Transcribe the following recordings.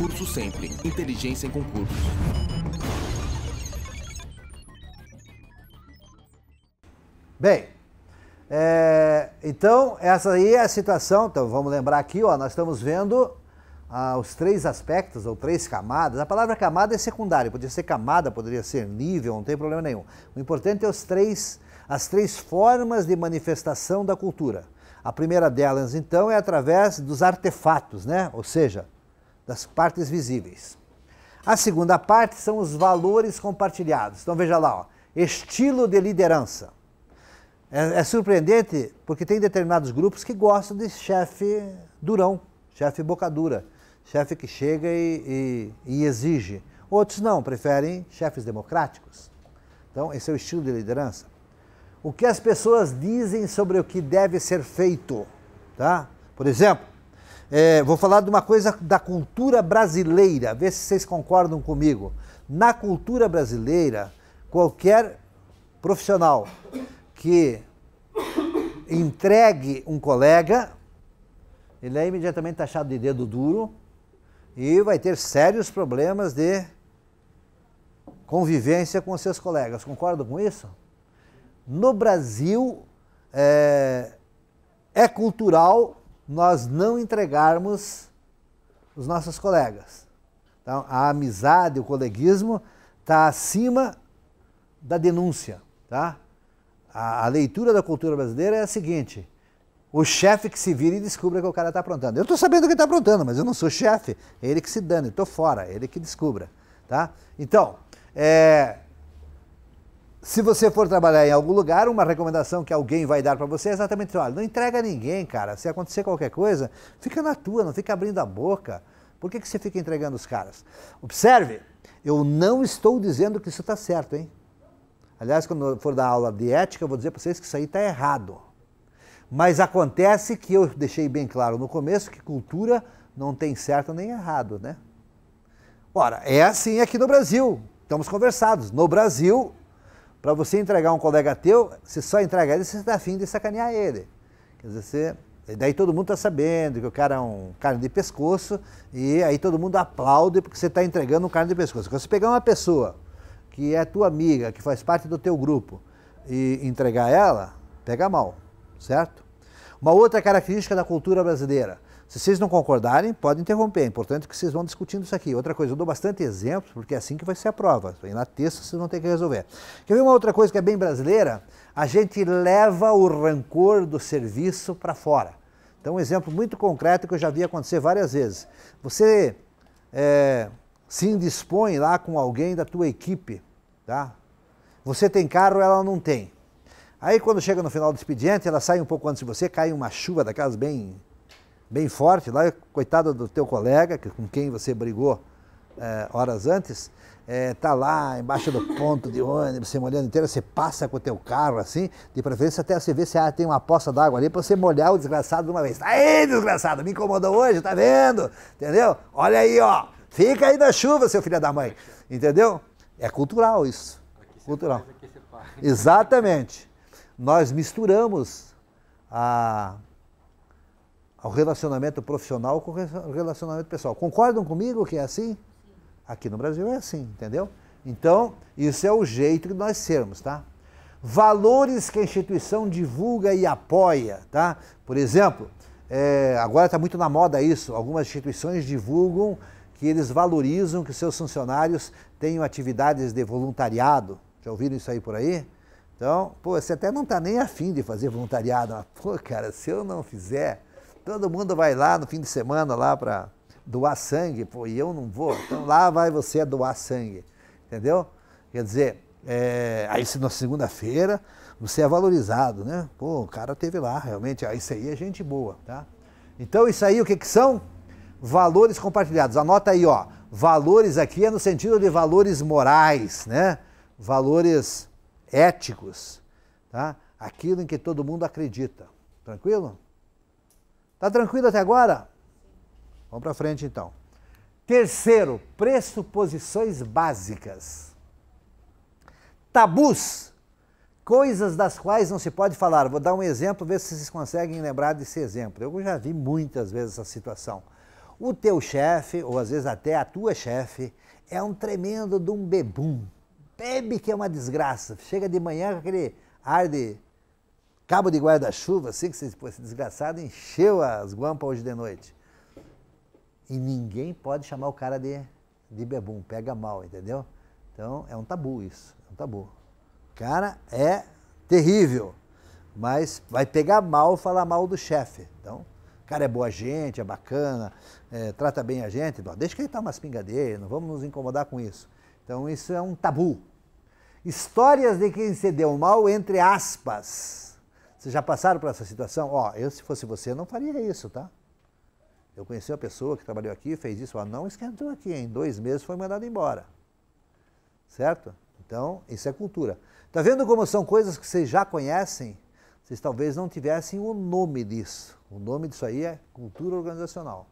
Concurso Sempre. Inteligência em concursos. Bem, então essa aí é a situação. Então vamos lembrar aqui, ó, nós estamos vendo os três aspectos, ou três camadas. A palavra camada é secundária, podia ser camada, poderia ser nível, não tem problema nenhum. O importante é as três formas de manifestação da cultura. A primeira delas, então, é através dos artefatos, né? Ou seja, das partes visíveis. A segunda parte são os valores compartilhados. Então veja lá, ó, estilo de liderança. É surpreendente porque tem determinados grupos que gostam de chefe durão, chefe boca dura, chefe que chega e exige. Outros não, preferem chefes democráticos. Então esse é o estilo de liderança. O que as pessoas dizem sobre o que deve ser feito, tá? Por exemplo, vou falar de uma coisa da cultura brasileira, ver se vocês concordam comigo. Na cultura brasileira, qualquer profissional que entregue um colega, ele é imediatamente taxado de dedo duro e vai ter sérios problemas de convivência com os seus colegas. Concordam com isso? No Brasil, é cultural nós não entregarmos os nossos colegas. Então, a amizade, o coleguismo está acima da denúncia, tá? A leitura da cultura brasileira é a seguinte: o chefe que se vira e descubra que o cara está aprontando. Eu estou sabendo que está aprontando, mas eu não sou chefe, é ele que se dane, estou fora, é ele que descubra. Tá? Então, se você for trabalhar em algum lugar, uma recomendação que alguém vai dar para você é exatamente: olha, não entrega ninguém, cara. Se acontecer qualquer coisa, fica na tua, não fica abrindo a boca. Por que você fica entregando os caras? Observe, eu não estou dizendo que isso está certo, hein? Aliás, quando eu for dar aula de ética, eu vou dizer para vocês que isso aí está errado. Mas acontece que eu deixei bem claro no começo que cultura não tem certo nem errado, né? Ora, é assim aqui no Brasil. Estamos conversados. No Brasil, para você entregar um colega teu, você só entrega ele se você está afim de sacanear ele. Quer dizer, daí todo mundo está sabendo que o cara é um carne de pescoço e aí todo mundo aplaude porque você está entregando um carne de pescoço. Quando você pegar uma pessoa que é tua amiga, que faz parte do teu grupo, e entregar ela, pega mal, certo? Uma outra característica da cultura brasileira: se vocês não concordarem, podem interromper, é importante que vocês vão discutindo isso aqui. Outra coisa, eu dou bastante exemplos, porque é assim que vai ser a prova, e na texto vocês vão ter que resolver. Quer ver uma outra coisa que é bem brasileira? A gente leva o rancor do serviço para fora. Então, um exemplo muito concreto que eu já vi acontecer várias vezes. Você se indispõe lá com alguém da tua equipe, tá? Você tem carro, ela não tem. Aí quando chega no final do expediente, ela sai um pouco antes de você, cai uma chuva daquelas bem forte, lá, coitado do teu colega, com quem você brigou horas antes, tá lá embaixo do ponto de ônibus, você molhando inteiro, você passa com o teu carro assim, de preferência até você ver se tem uma poça d'água ali, para você molhar o desgraçado de uma vez. Aí, desgraçado, me incomodou hoje, tá vendo? Entendeu? Olha aí, ó. Fica aí na chuva, seu filho da mãe. Entendeu? É cultural isso. Aqui cultural. Faz, aqui você faz. Exatamente. Nós misturamos o relacionamento profissional com o relacionamento pessoal. Concordam comigo que é assim? Aqui no Brasil é assim, entendeu? Então, isso é o jeito de nós sermos, tá? Valores que a instituição divulga e apoia, tá? Por exemplo, agora está muito na moda isso, algumas instituições divulgam que eles valorizam que seus funcionários tenham atividades de voluntariado. Já ouviram isso aí por aí? Então, pô, você até não está nem afim de fazer voluntariado. Mas, pô, cara, se eu não fizer, todo mundo vai lá no fim de semana lá para doar sangue, pô, e eu não vou. Então lá vai você doar sangue, entendeu? Quer dizer, aí na segunda-feira você é valorizado, né? Pô, o cara teve lá, realmente, isso aí é gente boa, tá? Então isso aí o que são? Valores compartilhados. Anota aí, ó. Valores aqui é no sentido de valores morais, né? Valores éticos, tá? Aquilo em que todo mundo acredita. Tranquilo? Tá tranquilo até agora? Vamos para frente então. Terceiro, pressuposições básicas. Tabus. Coisas das quais não se pode falar. Vou dar um exemplo, ver se vocês conseguem lembrar desse exemplo. Eu já vi muitas vezes essa situação. O teu chefe, ou às vezes até a tua chefe, é um tremendo de um bebum. Bebe que é uma desgraça. Chega de manhã com aquele ar de cabo de guarda-chuva, assim, que esse desgraçado encheu as guampas hoje de noite. E ninguém pode chamar o cara de bebum, pega mal, entendeu? Então, é um tabu isso, é um tabu. O cara é terrível, mas vai pegar mal falar mal do chefe. Então, o cara é boa gente, é bacana, trata bem a gente, deixa que ele tome umas pingas dele, não vamos nos incomodar com isso. Então, isso é um tabu. Histórias de quem se deu mal, entre aspas. Vocês já passaram por essa situação? Eu, se fosse você, não faria isso, tá? Eu conheci uma pessoa que trabalhou aqui, fez isso, não esquentou aqui, em 2 meses foi mandado embora. Certo? Então, isso é cultura. Tá vendo como são coisas que vocês já conhecem? Vocês talvez não tivessem o nome disso. O nome disso aí é cultura organizacional.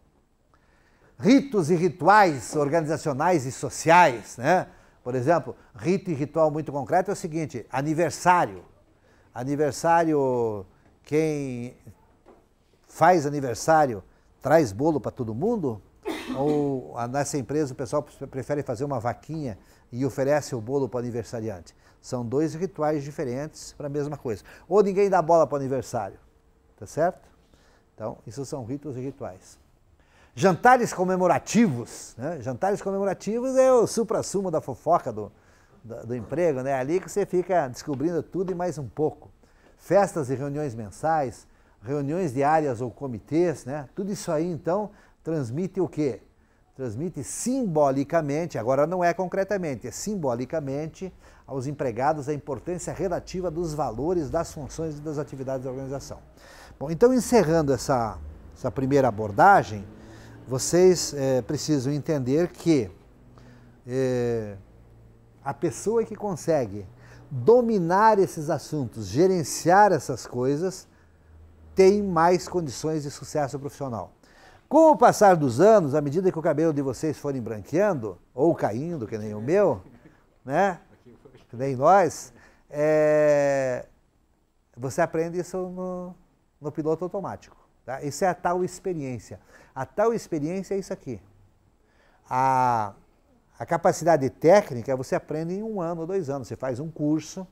Ritos e rituais organizacionais e sociais, né? Por exemplo, rito e ritual muito concreto é o seguinte, aniversário. Aniversário, quem faz aniversário traz bolo para todo mundo? Ou nessa empresa o pessoal prefere fazer uma vaquinha e oferece o bolo para o aniversariante? São 2 rituais diferentes para a mesma coisa. Ou ninguém dá bola para o aniversário, tá certo? Então, isso são ritos e rituais. Jantares comemorativos, né? Jantares comemorativos é o supra-sumo da fofoca do emprego, né? Ali que você fica descobrindo tudo e mais um pouco. Festas e reuniões mensais, reuniões diárias ou comitês, né? Tudo isso aí, então, transmite o quê? Transmite simbolicamente, agora não é concretamente, é simbolicamente aos empregados a importância relativa dos valores, das funções e das atividades da organização. Bom, então, encerrando essa primeira abordagem, vocês precisam entender que a pessoa que consegue dominar esses assuntos, gerenciar essas coisas, tem mais condições de sucesso profissional. Com o passar dos anos, à medida que o cabelo de vocês forem branqueando, ou caindo, que nem o meu, né? Que nem nós, você aprende isso no piloto automático. Tá? Isso é a tal experiência. A tal experiência é isso aqui. A capacidade técnica você aprende em 1 ano ou 2 anos. Você faz um curso,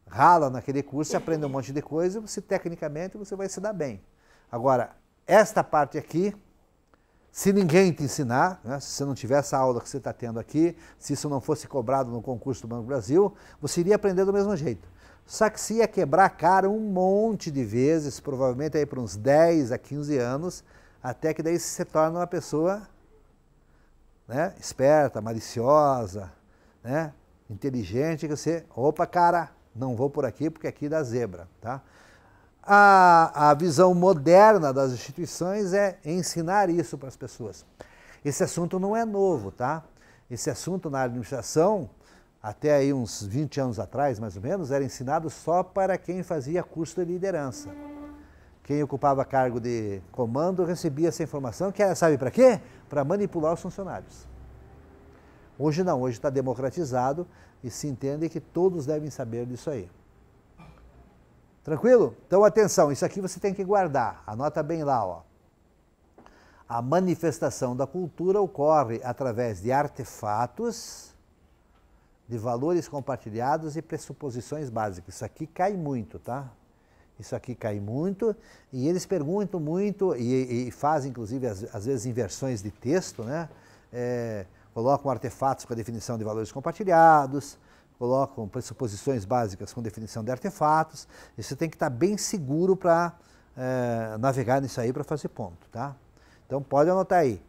rala naquele curso, você aprende um monte de coisa, você tecnicamente você vai se dar bem. Agora, esta parte aqui, se ninguém te ensinar, né, se você não tiver essa aula que você está tendo aqui, se isso não fosse cobrado no concurso do Banco do Brasil, você iria aprender do mesmo jeito. Só que se ia quebrar a cara um monte de vezes, provavelmente aí por uns 10 a 15 anos, até que daí você se torna uma pessoa, né, esperta, maliciosa, né, inteligente, que você, opa, cara, não vou por aqui porque aqui dá zebra, tá? A visão moderna das instituições é ensinar isso para as pessoas. Esse assunto não é novo, tá? Esse assunto na administração, até aí uns 20 anos atrás, mais ou menos, era ensinado só para quem fazia curso de liderança. Quem ocupava cargo de comando recebia essa informação, que era, sabe para quê? Para manipular os funcionários. Hoje não, hoje está democratizado e se entende que todos devem saber disso aí. Tranquilo? Então, atenção, isso aqui você tem que guardar. Anota bem lá, ó. A manifestação da cultura ocorre através de artefatos, de valores compartilhados e pressuposições básicas. Isso aqui cai muito, tá? Isso aqui cai muito e eles perguntam muito e fazem, inclusive, às vezes, inversões de texto, né? Colocam artefatos com a definição de valores compartilhados, colocam pressuposições básicas com definição de artefatos, e você tem que estar bem seguro para navegar nisso aí para fazer ponto, tá? Então pode anotar aí.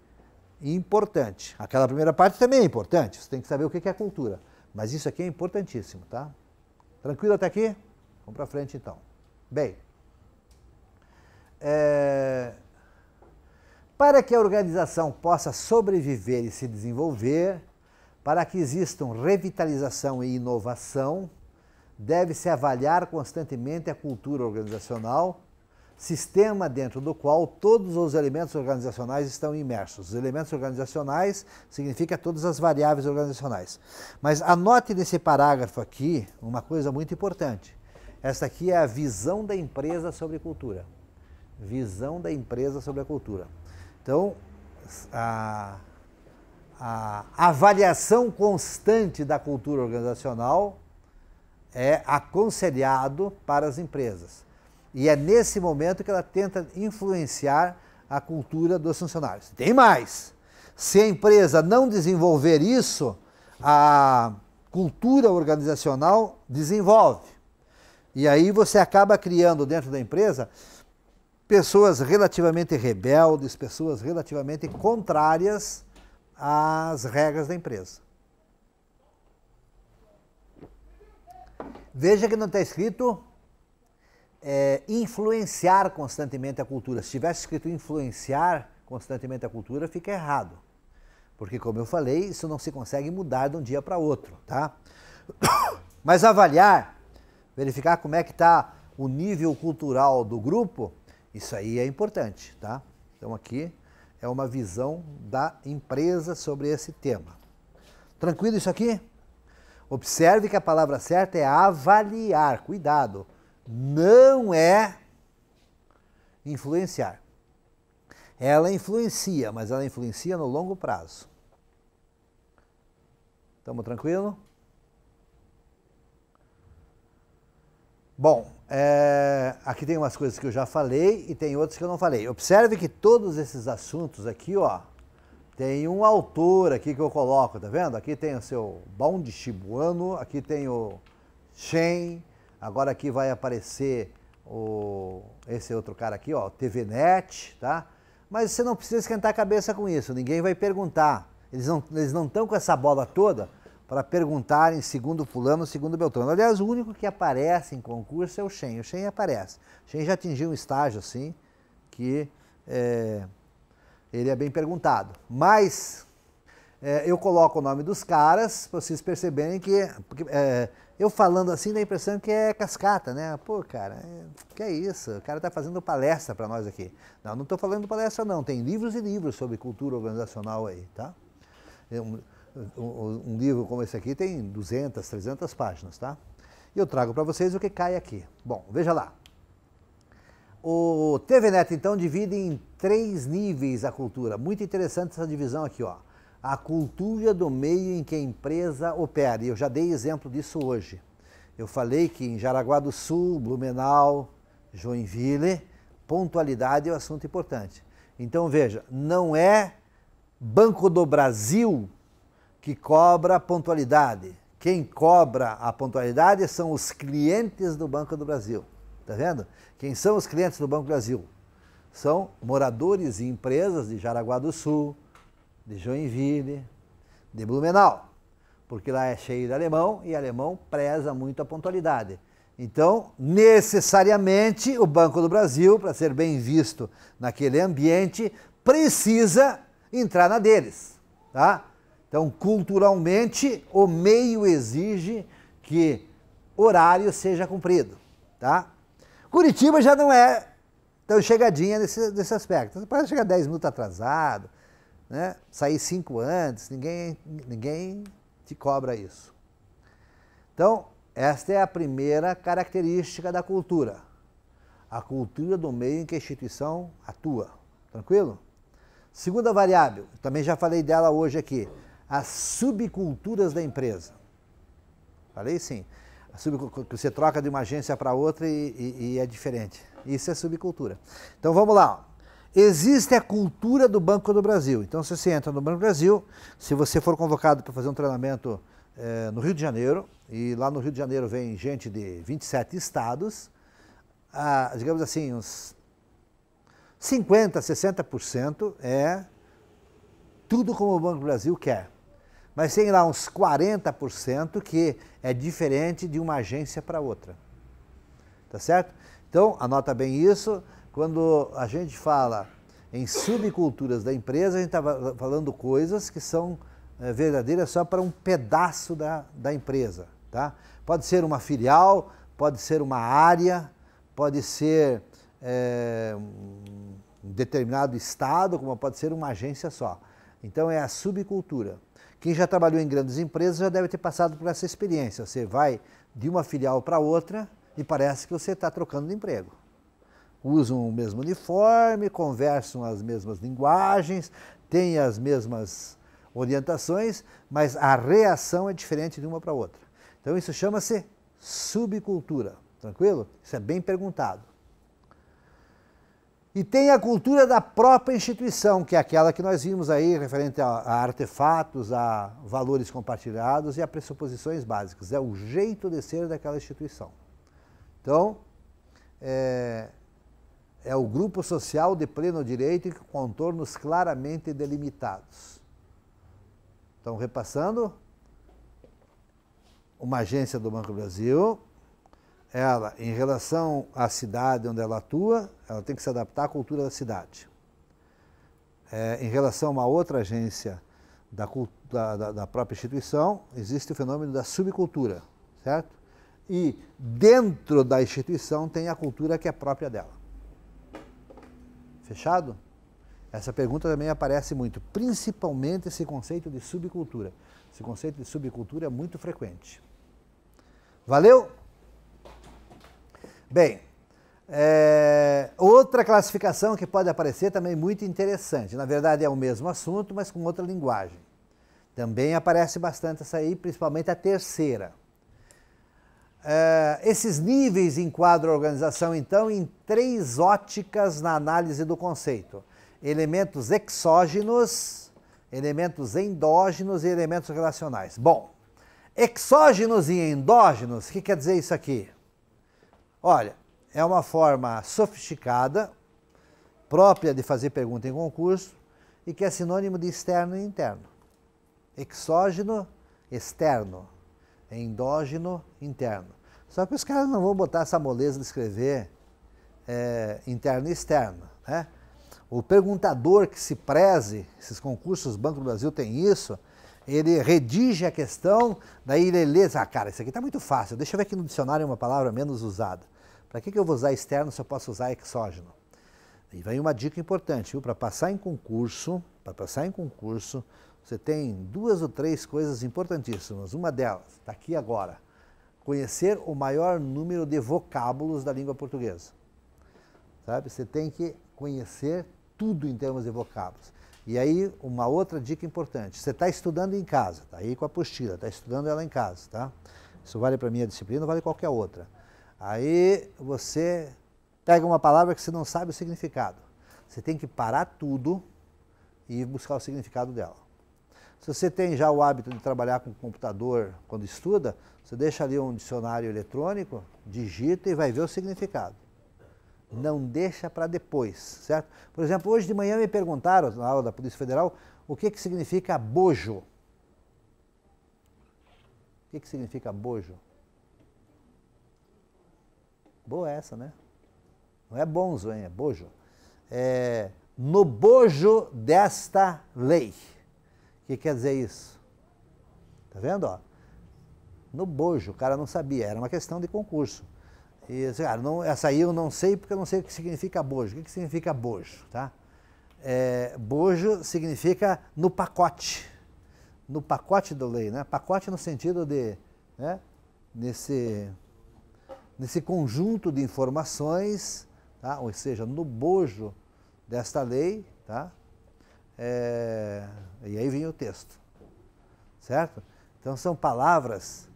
Importante. Aquela primeira parte também é importante, você tem que saber o que é cultura, mas isso aqui é importantíssimo, tá? Tranquilo até aqui? Vamos para frente então. Bem, para que a organização possa sobreviver e se desenvolver, para que existam revitalização e inovação, deve-se avaliar constantemente a cultura organizacional, sistema dentro do qual todos os elementos organizacionais estão imersos. Os elementos organizacionais significa todas as variáveis organizacionais. Mas anote nesse parágrafo aqui uma coisa muito importante. Esta aqui é a visão da empresa sobre cultura. Visão da empresa sobre a cultura. Então, a avaliação constante da cultura organizacional é aconselhado para as empresas. E é nesse momento que ela tenta influenciar a cultura dos funcionários. Tem mais! Se a empresa não desenvolver isso, a cultura organizacional desenvolve. E aí você acaba criando dentro da empresa pessoas relativamente rebeldes, pessoas relativamente contrárias às regras da empresa. Veja que não está escrito influenciar constantemente a cultura. Se tivesse escrito influenciar constantemente a cultura, fica errado. Porque, como eu falei, isso não se consegue mudar de um dia para outro, tá? Mas avaliar, verificar como é que está o nível cultural do grupo, isso aí é importante, tá? Então aqui é uma visão da empresa sobre esse tema. Tranquilo isso aqui? Observe que a palavra certa é avaliar, cuidado, não é influenciar. Ela influencia, mas ela influencia no longo prazo. Estamos tranquilos? Bom, aqui tem umas coisas que eu já falei e tem outras que eu não falei. Observe que todos esses assuntos aqui, ó, tem um autor aqui que eu coloco, tá vendo? Aqui tem o seu Bond Shibuano, aqui tem o Shen, agora aqui vai aparecer esse outro cara aqui, ó, TVNet, tá? Mas você não precisa esquentar a cabeça com isso, ninguém vai perguntar. Eles não estão com essa bola toda para perguntarem segundo fulano, segundo Beltrano. Aliás, o único que aparece em concurso é o Shen. O Shen aparece. O Shen já atingiu um estágio assim que ele é bem perguntado. Mas eu coloco o nome dos caras para vocês perceberem que eu falando assim dá a impressão que é cascata, né? Pô, cara, que é isso? O cara está fazendo palestra para nós aqui. Não estou falando palestra não, tem livros e livros sobre cultura organizacional aí, tá? Um livro como esse aqui tem 200, 300 páginas, tá? E eu trago para vocês o que cai aqui. Bom, veja lá. O TVNet, então, divide em 3 níveis a cultura. Muito interessante essa divisão aqui, ó. A cultura do meio em que a empresa opera. E eu já dei exemplo disso hoje. Eu falei que em Jaraguá do Sul, Blumenau, Joinville, pontualidade é um assunto importante. Então, veja, não é Banco do Brasil que cobra a pontualidade. Quem cobra a pontualidade são os clientes do Banco do Brasil. Tá vendo? Quem são os clientes do Banco do Brasil? São moradores e empresas de Jaraguá do Sul, de Joinville, de Blumenau, porque lá é cheio de alemão e alemão preza muito a pontualidade. Então, necessariamente, o Banco do Brasil, para ser bem visto naquele ambiente, precisa entrar na deles, tá? Então, culturalmente, o meio exige que horário seja cumprido, tá? Curitiba já não é tão chegadinha nesse aspecto. Você pode chegar 10 minutos atrasado, né? Sair 5 antes, ninguém te cobra isso. Então, esta é a primeira característica da cultura. A cultura do meio em que a instituição atua. Tranquilo? Segunda variável, também já falei dela hoje aqui, as subculturas da empresa. Falei sim. Que você troca de uma agência para outra e é diferente. Isso é subcultura. Então vamos lá. Existe a cultura do Banco do Brasil. Então, se você entra no Banco do Brasil, se você for convocado para fazer um treinamento no Rio de Janeiro, e lá no Rio de Janeiro vem gente de 27 estados, digamos assim, uns 50%, 60% é tudo como o Banco do Brasil quer. Mas tem lá uns 40% que é diferente de uma agência para outra. Tá certo? Então, anota bem isso. Quando a gente fala em subculturas da empresa, a gente está falando coisas que são verdadeiras só para um pedaço da empresa. Tá? Pode ser uma filial, pode ser uma área, pode ser um determinado estado, como pode ser uma agência só. Então é a subcultura. Quem já trabalhou em grandes empresas já deve ter passado por essa experiência. Você vai de uma filial para outra e parece que você está trocando de emprego. Usam o mesmo uniforme, conversam as mesmas linguagens, têm as mesmas orientações, mas a reação é diferente de uma para outra. Então isso chama-se subcultura, tranquilo? Isso é bem perguntado. E tem a cultura da própria instituição, que é aquela que nós vimos aí, referente a artefatos, a valores compartilhados e a pressuposições básicas. É o jeito de ser daquela instituição. Então, é o grupo social de pleno direito e com contornos claramente delimitados. Então, repassando, uma agência do Banco do Brasil, ela, em relação à cidade onde ela atua, ela tem que se adaptar à cultura da cidade. Em relação a uma outra agência da própria instituição, existe o fenômeno da subcultura, certo? E dentro da instituição tem a cultura que é própria dela. Fechado? Essa pergunta também aparece muito, principalmente esse conceito de subcultura. Esse conceito de subcultura é muito frequente. Valeu? Bem, outra classificação que pode aparecer também muito interessante. Na verdade é o mesmo assunto, mas com outra linguagem. Também aparece bastante essa aí, principalmente a terceira. Esses níveis enquadram a organização, então, em 3 óticas na análise do conceito. Elementos exógenos, elementos endógenos e elementos relacionais. Bom, exógenos e endógenos, o que quer dizer isso aqui? Olha, é uma forma sofisticada, própria de fazer pergunta em concurso, e que é sinônimo de externo e interno. Exógeno, externo. Endógeno, interno. Só que os caras não vão botar essa moleza de escrever interno e externo, né? O perguntador que se preze, esses concursos, o Banco do Brasil tem isso, ele redige a questão, daí ele lê, cara, isso aqui está muito fácil, deixa eu ver aqui no dicionário uma palavra menos usada. Para que eu vou usar externo se eu posso usar exógeno? E vem uma dica importante, viu? Para passar em concurso, você tem 2 ou 3 coisas importantíssimas. Uma delas, está aqui agora, conhecer o maior número de vocábulos da língua portuguesa. Sabe? Você tem que conhecer tudo em termos de vocábulos. E aí, uma outra dica importante, você está estudando em casa, está aí com a apostila, está estudando ela em casa, tá? Isso vale para a minha disciplina, vale qualquer outra. Aí você pega uma palavra que você não sabe o significado. Você tem que parar tudo e buscar o significado dela. Se você tem já o hábito de trabalhar com computador quando estuda, você deixa ali um dicionário eletrônico, digita e vai ver o significado. Não deixa para depois, certo? Por exemplo, hoje de manhã me perguntaram, na aula da Polícia Federal, o que significa bojo. O que significa bojo? Boa essa, né? Não é bonzo, hein? É bojo. No bojo desta lei. O que quer dizer isso? Tá vendo? Ó? No bojo, o cara não sabia, era uma questão de concurso. E, cara, essa aí eu não sei porque eu não sei o que significa bojo. O que significa bojo? Tá? Bojo significa no pacote da lei, né? Pacote no sentido de, né? Nesse conjunto de informações, tá? Ou seja, no bojo desta lei, tá? E aí vem o texto, certo? Então são palavras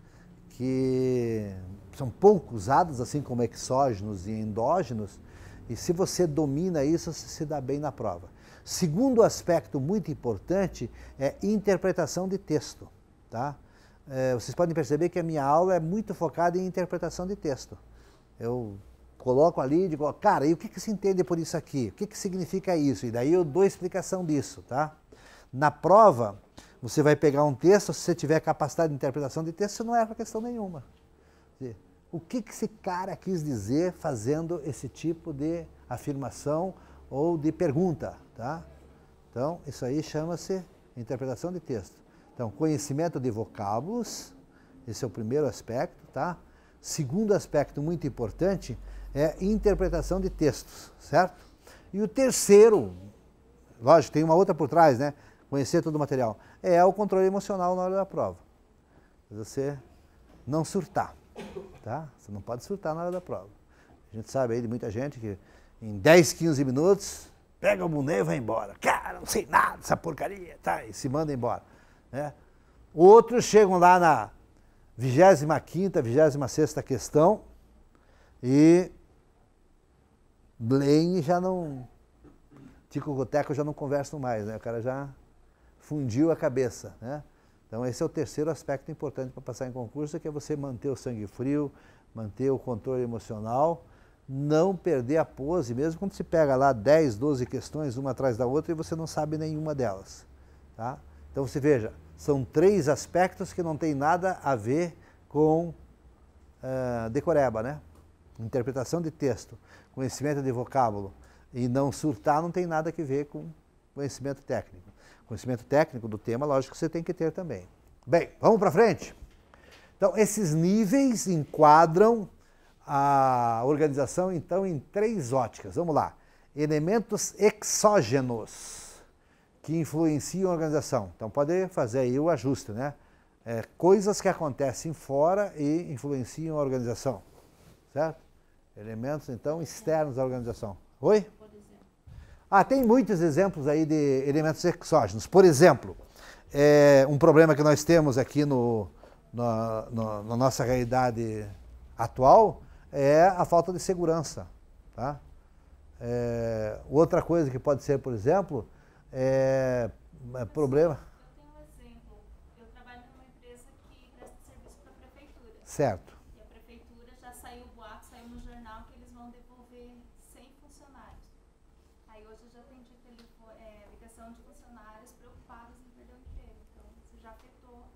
que são pouco usadas, assim como exógenos e endógenos, e se você domina isso, você se dá bem na prova. Segundo aspecto muito importante é interpretação de texto, tá? Vocês podem perceber que a minha aula é muito focada em interpretação de texto. Eu coloco ali e digo, cara, e o que se entende por isso aqui? O que significa isso? E daí eu dou explicação disso, tá? Na prova, você vai pegar um texto, se você tiver capacidade de interpretação de texto, você não erra questão nenhuma. O que esse cara quis dizer fazendo esse tipo de afirmação ou de pergunta, tá? Então, isso aí chama-se interpretação de texto. Então, conhecimento de vocábulos, esse é o primeiro aspecto, tá? Segundo aspecto muito importante é interpretação de textos, certo? E o terceiro, lógico, tem uma outra por trás, né? Conhecer todo o material. É o controle emocional na hora da prova. Você não surtar, tá? Você não pode surtar na hora da prova. A gente sabe aí de muita gente que em 10, 15 minutos Pega o boné e vai embora. Cara, não sei nada dessa porcaria, tá? E se manda embora. Né? Outros chegam lá na 25ª, 26ª questão e leem e já não... Tico Coteco já não conversam mais, né? O cara já fundiu a cabeça, né? Então esse é o terceiro aspecto importante para passar em concurso, que é você manter o sangue frio, manter o controle emocional, não perder a pose, mesmo quando se pega lá 10, 12 questões, uma atrás da outra, e você não sabe nenhuma delas. Tá? Então você veja, são 3 aspectos que não tem nada a ver com decoreba, né? Interpretação de texto, conhecimento de vocábulo e não surtar não tem nada a ver com conhecimento técnico. Conhecimento técnico do tema, lógico que você tem que ter também. Bem, vamos para frente? Então, esses níveis enquadram a organização, então, em 3 óticas. Vamos lá. Elementos exógenos que influenciam a organização. Então, pode fazer aí o ajuste, né? Coisas que acontecem fora e influenciam a organização. Certo? Elementos, então, externos à organização. Oi? Tem muitos exemplos aí de elementos exógenos. Por exemplo, um problema que nós temos aqui na nossa realidade atual é a falta de segurança. Tá? Outra coisa que pode ser, por exemplo, problema... Eu tenho um exemplo. Eu trabalho numa empresa que presta serviço para a prefeitura. Certo. E a prefeitura já saiu o boato, saiu no jornal que eles vão devolver 100 funcionários. Aí hoje eu já atendi ligação de funcionários preocupados em perder o emprego. Então isso já afetou.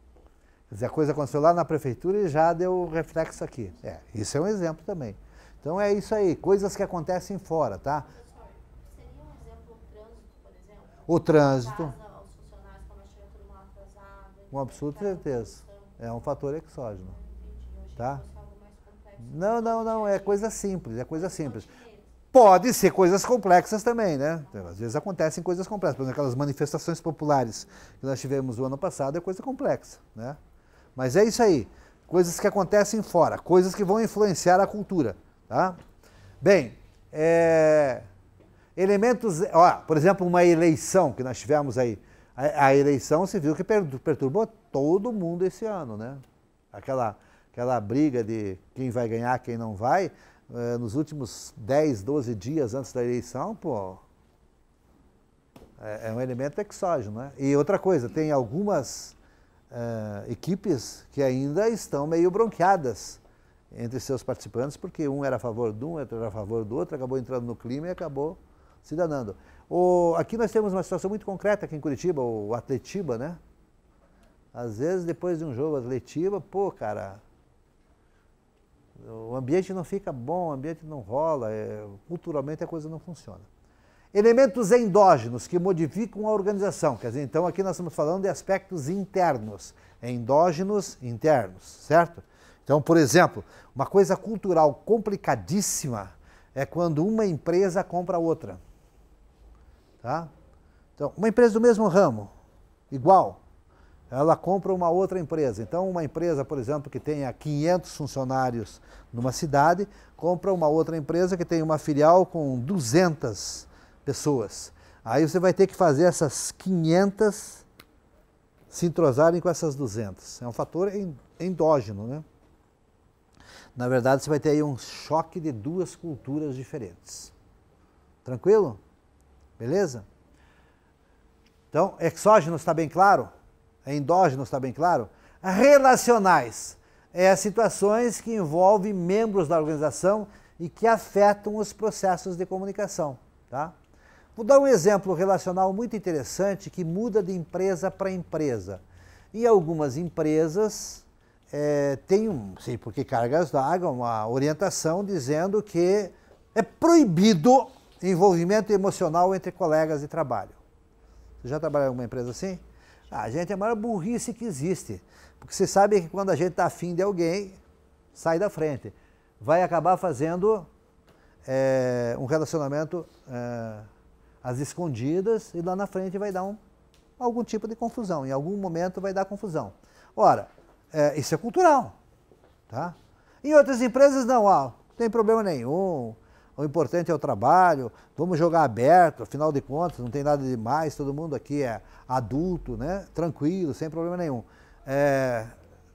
Quer dizer, a coisa aconteceu lá na prefeitura e já deu reflexo aqui. Isso é um exemplo também. Então é isso aí, coisas que acontecem fora, tá? Professor, seria um exemplo o trânsito, por exemplo? O trânsito. Aos funcionários quando chega todo mundo atrasado. Com absoluta certeza. É um fator exógeno. Entendi. Tá? Eu achei que fosse algo mais complexo. Não, é coisa simples, é coisa simples. Pode ser coisas complexas também, né? Às vezes acontecem coisas complexas. Por exemplo, aquelas manifestações populares que nós tivemos o ano passado é coisa complexa, né? Mas é isso aí, coisas que acontecem fora, coisas que vão influenciar a cultura, tá? Bem, elementos, por exemplo, uma eleição que nós tivemos aí, a eleição se viu que perturbou todo mundo esse ano, né? Aquela briga de quem vai ganhar, quem não vai, nos últimos 10, 12 dias antes da eleição, pô, é um elemento exógeno, né? E outra coisa, tem algumas equipes que ainda estão meio bronqueadas entre seus participantes, porque um era a favor de um, outro era a favor do outro, acabou entrando no clima e acabou se danando. Aqui nós temos uma situação muito concreta aqui em Curitiba, o Atletiba, né? Às vezes, depois de um jogo Atletiba, pô, cara, o ambiente não fica bom, o ambiente não rola, culturalmente a coisa não funciona. Elementos endógenos que modificam a organização, quer dizer, então aqui nós estamos falando de aspectos internos, endógenos, internos, certo? Então, por exemplo, uma coisa cultural complicadíssima é quando uma empresa compra outra. Tá? Então, uma empresa do mesmo ramo, igual, ela compra uma outra empresa. Então, uma empresa, por exemplo, que tenha 500 funcionários numa cidade, compra uma outra empresa que tem uma filial com 200 pessoas. Aí você vai ter que fazer essas 500 se entrosarem com essas 200. É um fator endógeno, né? Na verdade, você vai ter aí um choque de 2 culturas diferentes. Tranquilo? Beleza? Então, exógeno está bem claro? Endógeno está bem claro? Relacionais. Situações que envolvem membros da organização e que afetam os processos de comunicação. Tá? Vou dar um exemplo relacional muito interessante que muda de empresa para empresa. Em algumas empresas tem, não sei por que cargas d'água, uma orientação dizendo que é proibido envolvimento emocional entre colegas de trabalho. Você já trabalhou em alguma empresa assim? Gente, é a maior burrice que existe. Porque você sabe que quando a gente está afim de alguém, sai da frente. Vai acabar fazendo um relacionamento às escondidas e lá na frente vai dar algum tipo de confusão. Em algum momento vai dar confusão. Ora, isso é cultural. Tá? Em outras empresas não, não tem problema nenhum. o importante é o trabalho, vamos jogar aberto, afinal de contas, não tem nada demais, todo mundo aqui é adulto, né? Tranquilo, sem problema nenhum.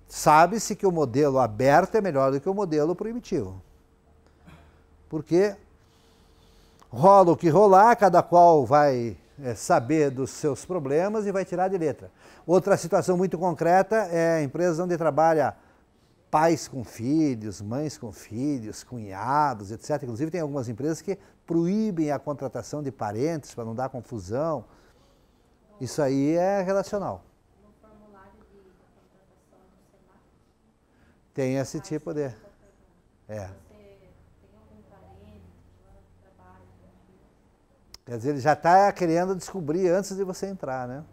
Sabe-se que o modelo aberto é melhor do que o modelo proibitivo. Porque rola o que rolar, cada qual vai saber dos seus problemas e vai tirar de letra. Outra situação muito concreta é empresas onde trabalha pais com filhos, mães com filhos, cunhados, etc. Inclusive tem algumas empresas que proíbem a contratação de parentes para não dar confusão. Isso aí é relacional. No formulário de contratação do Senac, Tem esse tipo de... É. você tem algum parente que lá trabalha com filho? Quer dizer, ele já está querendo descobrir antes de você entrar, né?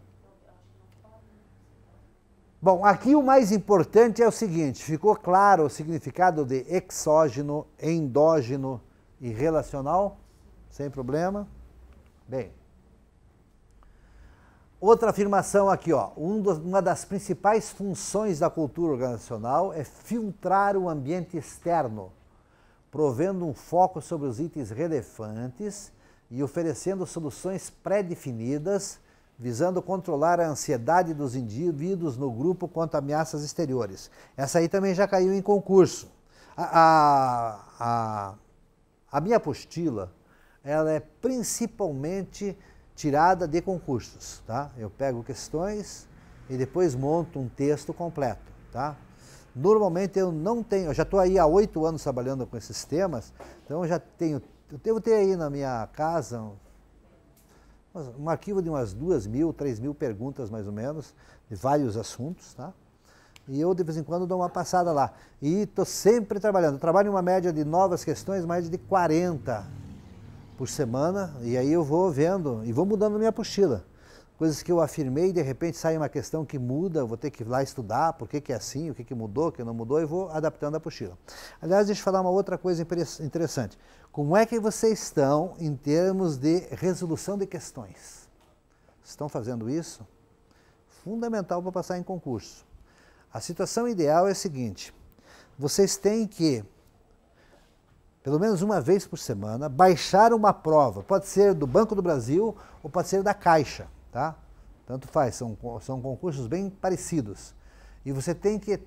Bom, aqui o mais importante é o seguinte, ficou claro o significado de exógeno, endógeno e relacional? Sem problema? Bem, outra afirmação aqui, ó, uma das principais funções da cultura organizacional é filtrar o ambiente externo, provendo um foco sobre os itens relevantes e oferecendo soluções pré-definidas, visando controlar a ansiedade dos indivíduos no grupo quanto a ameaças exteriores. Essa aí também já caiu em concurso. A minha apostila, ela é principalmente tirada de concursos, tá? Eu pego questões e depois monto um texto completo, tá? Normalmente eu não tenho, eu já estou aí há 8 anos trabalhando com esses temas, então eu devo ter aí na minha casa um arquivo de umas 2.000, 3.000 perguntas mais ou menos, de vários assuntos, tá? E eu de vez em quando dou uma passada lá. E estou sempre trabalhando. Eu trabalho em uma média de novas questões, mais de 40 por semana, e aí eu vou vendo e vou mudando minha apostila. Coisas que eu afirmei, de repente sai uma questão que muda, eu vou ter que ir lá estudar, por que é assim, o que mudou, o que não mudou, e vou adaptando a apostila. Aliás, deixa eu falar uma outra coisa interessante. Como é que vocês estão em termos de resolução de questões? Estão fazendo isso? Fundamental para passar em concurso. A situação ideal é a seguinte, vocês têm que, pelo menos uma vez por semana, baixar uma prova, pode ser do Banco do Brasil ou pode ser da Caixa, tá? Tanto faz, são concursos bem parecidos. E você tem que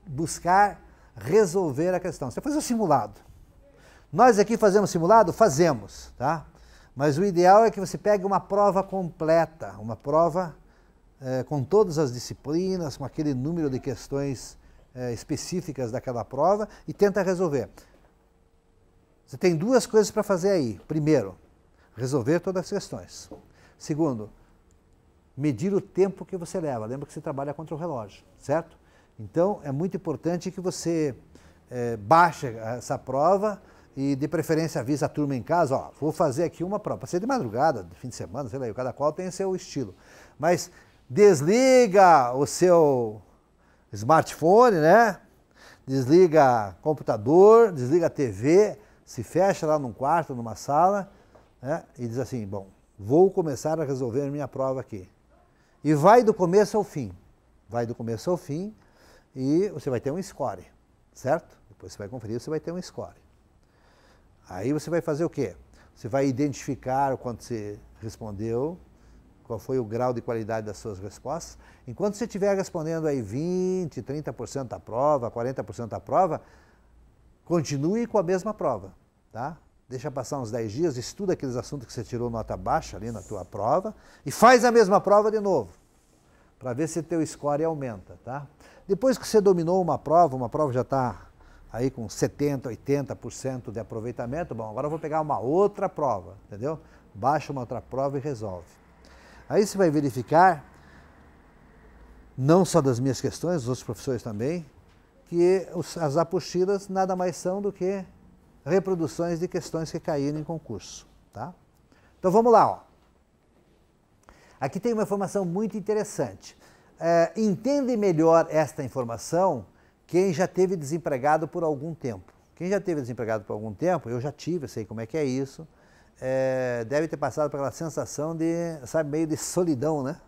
buscar resolver a questão. Você faz o simulado. Nós aqui fazemos simulado? Fazemos, tá? Mas o ideal é que você pegue uma prova completa, uma prova com todas as disciplinas, com aquele número de questões específicas daquela prova e tenta resolver. Você tem 2 coisas para fazer aí. Primeiro, resolver todas as questões. Segundo, medir o tempo que você leva. Lembra que você trabalha contra o relógio, certo? Então, é muito importante que você baixe essa prova e, de preferência, avise a turma em casa, ó, vou fazer aqui uma prova. Pode ser de madrugada, de fim de semana, sei lá, cada qual tem o seu estilo. Mas desliga o seu smartphone, né? Desliga computador, desliga a TV, se fecha lá num quarto, numa sala, né? E diz assim, bom, vou começar a resolver minha prova aqui. E vai do começo ao fim. Vai do começo ao fim e você vai ter um score, certo? Depois você vai conferir, você vai ter um score. Aí você vai fazer o quê? Você vai identificar o quanto você respondeu, qual foi o grau de qualidade das suas respostas. Enquanto você estiver respondendo aí 20%, 30% da prova, 40% da prova, continue com a mesma prova, tá? Deixa passar uns 10 dias, estuda aqueles assuntos que você tirou nota baixa ali na tua prova e faz a mesma prova de novo, para ver se teu score aumenta, tá? Depois que você dominou uma prova já está aí com 70%, 80% de aproveitamento, bom, agora eu vou pegar uma outra prova, entendeu? Baixa uma outra prova e resolve. Aí você vai verificar, não só das minhas questões, dos outros professores também, que as apostilas nada mais são do que reproduções de questões que caíram em concurso, tá? Então vamos lá, ó. Aqui tem uma informação muito interessante. Entende melhor esta informação quem já teve desempregado por algum tempo. Quem já teve desempregado por algum tempo, eu já tive, eu sei como é que é isso, deve ter passado por aquela sensação de, sabe, meio de solidão, né?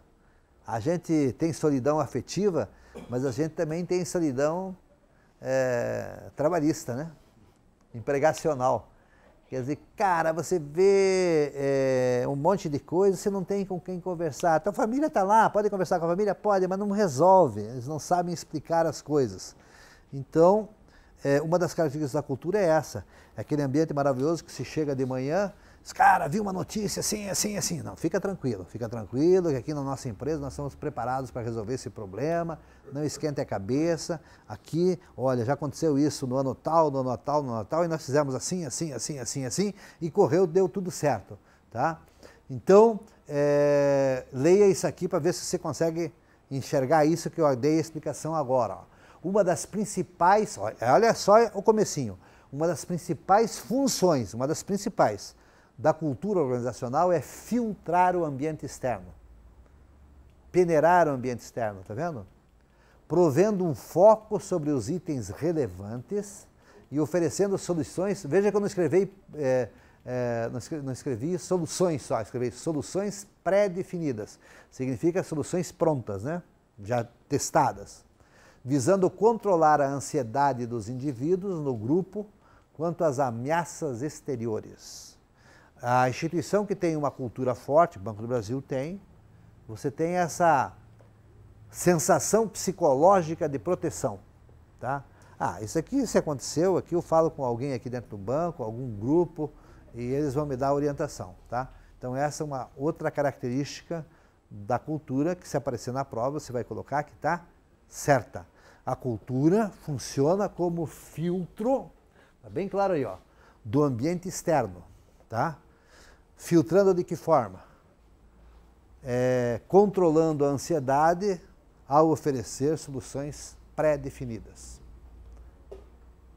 A gente tem solidão afetiva, mas a gente também tem solidão trabalhista, né? Empregacional. Quer dizer, cara, você vê um monte de coisa, você não tem com quem conversar. Tua família está lá, pode conversar com a família? Pode, mas não resolve, eles não sabem explicar as coisas. Então, uma das características da cultura é essa, é aquele ambiente maravilhoso que se chega de manhã, diz, cara, vi uma notícia assim, assim, assim. Não, fica tranquilo, que aqui na nossa empresa nós estamos preparados para resolver esse problema, não esquente a cabeça, aqui, olha, já aconteceu isso no ano tal, no ano tal, no ano tal, e nós fizemos assim, assim, assim, assim, assim, e correu, deu tudo certo, tá? Então, leia isso aqui para ver se você consegue enxergar isso que eu dei a explicação agora, ó. Uma das principais, olha só o comecinho, uma das principais funções, uma das principais da cultura organizacional é filtrar o ambiente externo, peneirar o ambiente externo, tá vendo? Provendo um foco sobre os itens relevantes e oferecendo soluções. Veja que eu não escrevi soluções só, escrevi soluções pré-definidas. Significa soluções prontas, né? Já testadas. Visando controlar a ansiedade dos indivíduos no grupo quanto às ameaças exteriores. A instituição que tem uma cultura forte, o Banco do Brasil tem, você tem essa sensação psicológica de proteção, tá? Isso aqui, se aconteceu, aqui eu falo com alguém aqui dentro do banco, algum grupo, e eles vão me dar orientação, tá? Então essa é uma outra característica da cultura que, se aparecer na prova, você vai colocar que está certa. A cultura funciona como filtro, tá bem claro aí, ó, do ambiente externo, tá? Filtrando de que forma? Controlando a ansiedade ao oferecer soluções pré-definidas.